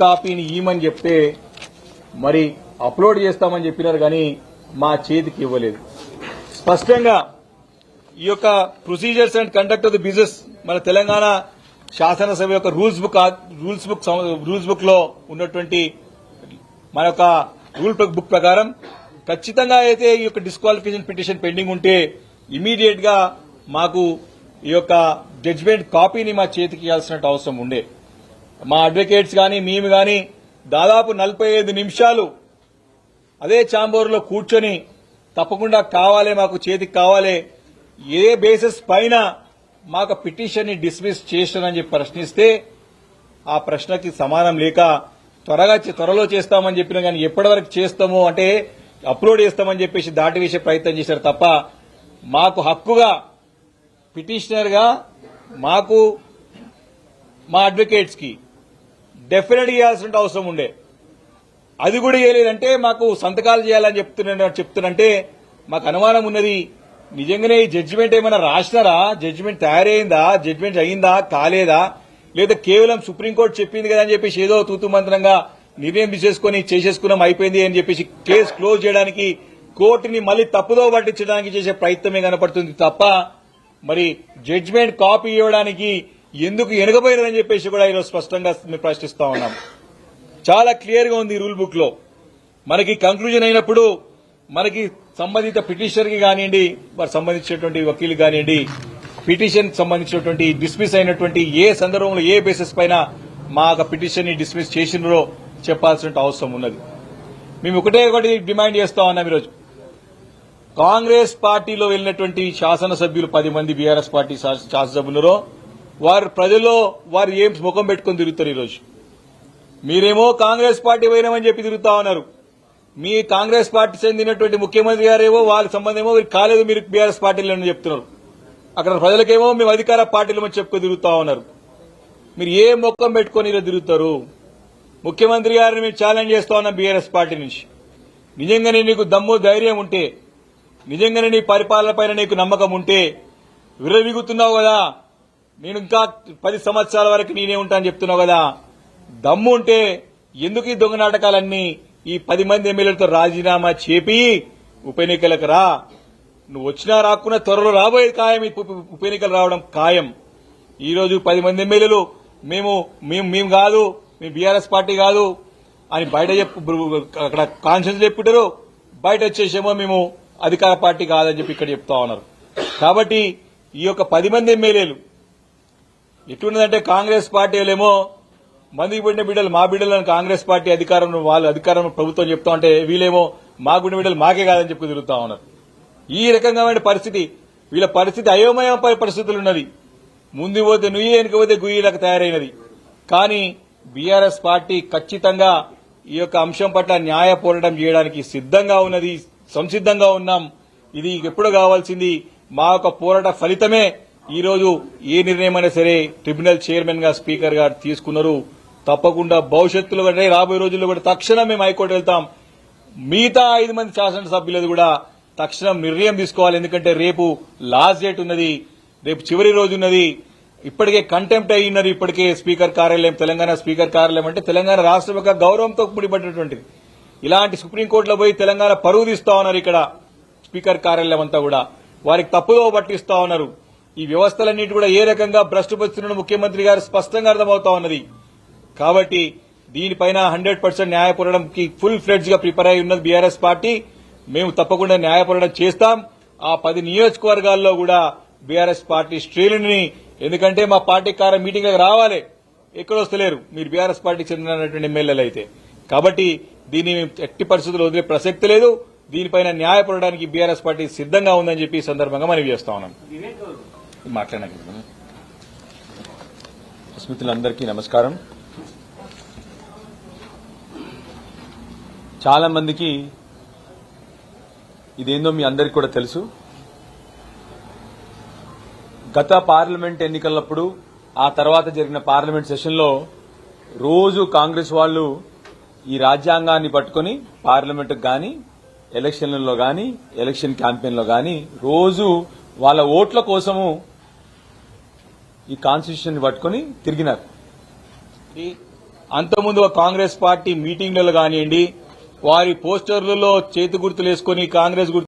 కాపీని ఇవ్వమని చెప్తే మరి అప్లోడ్ చేస్తామని చెప్పినారు కానీ మా చేతికి ఇవ్వలేదు. స్పష్టంగా ఈ యొక్క procedures and conduct of the business మన తెలంగాణ శాసనసభ యొక్క రూల్స్ బుక్ లో ఉన్నటువంటి మన యొక్క రూల్ బుక్ ప్రకారం ఖచ్చితంగా అయితే ఈ యొక్క డిస్క్వాలిఫికేషన్ పిటిషన్ పెండింగ్ ఉంటే ఇమీడియట్ గా మాకు ఈ యొక్క జడ్జిమెంట్ కాపీని మా చేతికి ఇవ్వాల్సిన అవసరం ఉండే. మా అడ్వకేట్స్ గాని మేము గాని దాదాపు 45 నిమిషాలు అదే ఛాంబర్ లో కూర్చొని తప్పకుండా కావాలి, మాకు చేతికి కావాలి, ఏ బేసిస్ పైన మాకు పిటిషన్ ని డిస్మిస్ చేస్తానని చెప్పి ప్రశ్నిస్తే ఆ ప్రశ్నకి సమానం లేక త్వరలో చేస్తామని చెప్పినా కానీ ఎప్పటివరకు చేస్తామో అంటే అప్లోడ్ చేస్తామని చెప్పేసి దాటి వేసే ప్రయత్నం చేశారు తప్ప మాకు హక్కుగా పిటిషనర్ గా మాకు మా అడ్వకేట్స్ కి డెఫినెట్ చేయాల్సిన అవసరం ఉండే. అది కూడా చేయలేదంటే మాకు సంతకాలు చేయాలని చెప్తున్నంటే మాకు అనుమానం ఉన్నది. నిజంగానే ఈ జడ్జిమెంట్ ఏమైనా రాసినారా, జడ్జిమెంట్ తయారైందా, జడ్జిమెంట్ అయిందా కాలేదా, లేదా కేవలం సుప్రీంకోర్టు చెప్పింది కదా అని చెప్పేసి ఏదో తూతుమంత్రంగా నిర్ణయం చేసేసుకున్నాం అయిపోయింది అని చెప్పేసి కేసు క్లోజ్ చేయడానికి కోర్టుని మళ్లీ తప్పుదో పట్టించడానికి చేసే ప్రయత్నమే కనపడుతుంది తప్ప మరి జడ్జిమెంట్ కాపీ ఇవ్వడానికి ఎందుకు వెనుకబోయినదని చెప్పేసి కూడా ఈరోజు స్పష్టంగా మేము ప్రశ్నిస్తా ఉన్నాం. చాలా క్లియర్ గా ఉంది రూల్ బుక్ లో. మనకి కంక్లూజన్ అయినప్పుడు మనకి సంబంధిత పిటిషనర్ కి కానివ్వండి, వారికి సంబంధించినటువంటి వకీలు కానివ్వండి, పిటిషన్ సంబంధించినటువంటి డిస్మిస్ అయినటువంటి ఏ సందర్భంలో ఏ బేసిస్ పైన మా పిటిషన్ ని డిస్మిస్ చేసినారో చెప్పాల్సిన అవసరం ఉన్నది. మేము ఒకటి డిమాండ్ చేస్తా ఉన్నాం. ఈరోజు కాంగ్రెస్ పార్టీలో వెళ్లినటువంటి శాసనసభ్యులు 10 మంది బీఆర్ఎస్ పార్టీ శాసనసభ్యులు వారు ప్రజల్లో వారు ఏం ముఖం పెట్టుకుని తిరుగుతారు. ఈరోజు మీరేమో కాంగ్రెస్ పార్టీ పోయినామని చెప్పి తిరుగుతా ఉన్నారు. మీ కాంగ్రెస్ పార్టీ చెందినటువంటి ముఖ్యమంత్రి గారేమో వాళ్ళ సంబంధమేమో కాలేదు, మీరు బీఆర్ఎస్ పార్టీలో చెప్తున్నారు. అక్కడ ప్రజలకేమో మేము అధికార పార్టీలో చెప్పుకొని తిరుగుతా ఉన్నారు. మీరు ఏ ముఖం పెట్టుకుని ఈరోజు తిరుగుతారు? ముఖ్యమంత్రి గారిని మేము ఛాలెంజ్ చేస్తా ఉన్నాం బీఆర్ఎస్ పార్టీ నుంచి. నిజంగానే నీకు దమ్ము ధైర్యం ఉంటే, నిజంగానే నీ పరిపాలన పైన నీకు నమ్మకం ఉంటే విర్రవీగుతున్నావు కదా, నేను ఇంకా 10 సంవత్సరాల వరకు నేనే ఉంటానని చెప్తున్నావు కదా, దమ్ము ఉంటే ఎందుకు ఈ దొంగ నాటకాలన్నీ? ఈ 10 మంది ఎమ్మెల్యేలతో రాజీనామా చేపి ఉప ఎన్నికలకు రా. నువ్వు వచ్చినా రాకున్నా త్వరలో రాబోయేది ఖాయం, ఉప ఎన్నికలు రావడం ఖాయం. ఈ రోజు 10 మంది ఎమ్మెల్యేలు మేము కాదు, మేము బీఆర్ఎస్ పార్టీ కాదు అని బయట అక్కడ కాన్షియన్స్ చెప్పుంటారు, బయట వచ్చేసేమో మేము అధికార పార్టీ కాదని చెప్పి ఇక్కడ చెప్తా ఉన్నారు. కాబట్టి ఈ యొక్క 10 మంది ఎమ్మెల్యేలు ఎట్లున్నదంటే కాంగ్రెస్ పార్టీలేమో మందికి పుట్టిన బిడ్డలు మా బిడ్డలను కాంగ్రెస్ పార్టీ అధికారం వాళ్ళు అధికారం ప్రభుత్వం చెప్తా ఉంటే వీళ్ళేమో మా గుండె బిడ్డలు మాకే కాదని చెప్పి తిరుగుతా ఉన్నారు. ఈ రకంగా పరిస్థితి, వీళ్ళ పరిస్థితి అయోమయ పరిస్థితులు ఉన్నది. ముందు పోతే నుయ్యి వెనుకపోతే గుయ్యిలకు తయారైనది. కానీ బీఆర్ఎస్ పార్టీ ఖచ్చితంగా ఈ యొక్క అంశం పట్ల న్యాయ పోరాటం చేయడానికి సిద్దంగా ఉన్నది, సంసిద్దంగా ఉన్నాం. ఇది ఎప్పుడు కావాల్సింది మా యొక్క పోరాట ఫలితమే ఈ రోజు ఏ నిర్ణయమైనా సరే ట్రిబ్యునల్ చైర్మన్ గా స్పీకర్ గారు తీసుకున్నారు. తప్పకుండా భవిష్యత్తులో రాబోయే రోజుల్లో కూడా తక్షణం మేము హైకోర్టు వెళ్తాం. మిగతా 5 మంది శాసనసభ్యులది కూడా తక్షణం నిర్ణయం తీసుకోవాలి. ఎందుకంటే రేపు లాస్ట్ డేట్ ఉన్నది, రేపు చివరి రోజు ఉన్నది. ఇప్పటికే కంటెంప్ట్ అయినది. ఇప్పటికే స్పీకర్ కార్యాలయం, తెలంగాణ స్పీకర్ కార్యాలయం అంటే తెలంగాణ రాష్ట్రం యొక్క గౌరవంతో ముడిపడినటువంటిది. ఇలాంటి సుప్రీంకోర్టులో పోయి తెలంగాణ పరువు తీస్తా ఉన్నారు. ఇక్కడ స్పీకర్ కార్యాలయం అంతా కూడా వారికి తప్పుదో పట్టిస్తా ఉన్నారు. ఈ వ్యవస్థలన్నిటి కూడా ఏ రకంగా భ్రష్టుపరుస్తున్న ముఖ్యమంత్రి గారు స్పష్టంగా అర్థమవుతా ఉన్నది. కాబట్టి దీనిపైన 100% న్యాయ పోరాటంకి ఫుల్ ఫ్లెడ్జ్ గా ప్రిపేర్ అయి ఉన్నది బీఆర్ఎస్ పార్టీ. మేము తప్పకుండా న్యాయ పోరాటం చేస్తాం. ఆ 10 నియోజకవర్గాల్లో కూడా బీఆర్ఎస్ పార్టీ శ్రేణుని, ఎందుకంటే మా పార్టీ మీటింగ్ రావాలి, ఎక్కడ వస్తలేరు మీరు బీఆర్ఎస్ పార్టీకి చెందినటువంటి ఎమ్మెల్యేలు అయితే. కాబట్టి దీన్ని ఎట్టి పరిస్థితుల్లో వదిలే ప్రసక్తి లేదు. దీనిపైన న్యాయ పోరాటానికి బీఆర్ఎస్ పార్టీ సిద్దంగా ఉందని చెప్పి ఈ సందర్భంగా మనవి చేస్తా ఉన్నాం. మాట్లాడిన స్మితులందరికీ నమస్కారం. చాలా మందికి ఇదేందో మీ అందరికీ కూడా తెలుసు. గత పార్లమెంట్ ఎన్నికలప్పుడు ఆ తర్వాత జరిగిన పార్లమెంట్ సెషన్లో రోజు కాంగ్రెస్ వాళ్ళు ఈ రాజ్యాంగాన్ని పట్టుకుని పార్లమెంటుకు గాని, ఎలక్షన్లలో గాని, ఎలక్షన్ క్యాంపెయిన్లో గాని రోజు వాళ్ళ ఓట్ల కోసము ఈ కాన్స్టిట్యూషన్ పట్టుకుని తిరిగినారు. అంతకుముందు కాంగ్రెస్ పార్టీ మీటింగ్లలో కానివ్వండి, వారి పోస్టర్లలో చేతి గుర్తులు వేసుకుని కాంగ్రెస్ గుర్తు